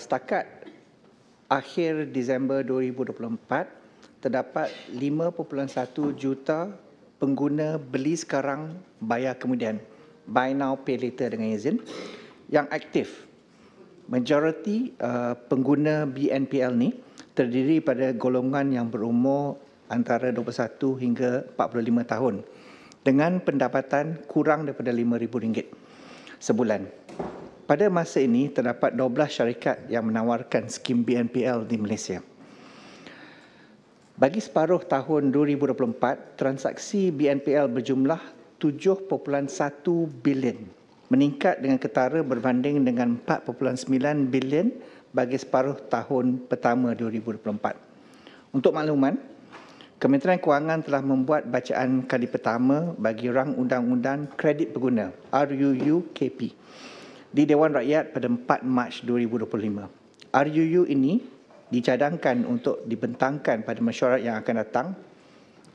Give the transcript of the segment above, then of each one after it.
setakat akhir Disember 2024, terdapat 5.1 juta pengguna beli sekarang, bayar kemudian, buy now, pay later dengan izin, yang aktif. Majoriti pengguna BNPL ni terdiri pada golongan yang berumur antara 21 hingga 45 tahun dengan pendapatan kurang daripada RM5,000 sebulan. Pada masa ini, terdapat 12 syarikat yang menawarkan skim BNPL di Malaysia. Bagi separuh tahun 2024, transaksi BNPL berjumlah 7.1 bilion, meningkat dengan ketara berbanding dengan 4.9 bilion bagi separuh tahun pertama 2024. Untuk makluman, Kementerian Kewangan telah membuat bacaan kali pertama bagi Rang Undang-Undang Kredit Pengguna RUU-KP di Dewan Rakyat pada 4 Mac 2025. RUU ini dicadangkan untuk dibentangkan pada mesyuarat yang akan datang.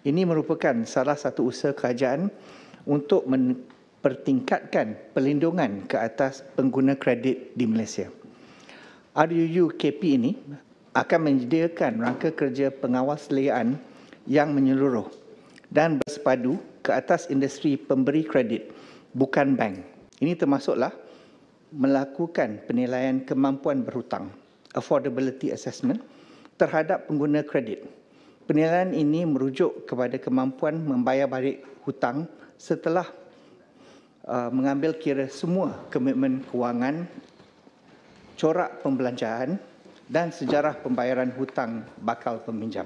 Ini merupakan salah satu usaha kerajaan untuk mempertingkatkan perlindungan ke atas pengguna kredit di Malaysia. RUU-KP ini akan menyediakan rangka kerja pengawasan yang menyeluruh dan bersepadu ke atas industri pemberi kredit, bukan bank. Ini termasuklah melakukan penilaian kemampuan berhutang, affordability assessment, terhadap pengguna kredit. Penilaian ini merujuk kepada kemampuan membayar balik hutang setelah mengambil kira semua komitmen kewangan, corak pembelanjaan dan sejarah pembayaran hutang bakal peminjam.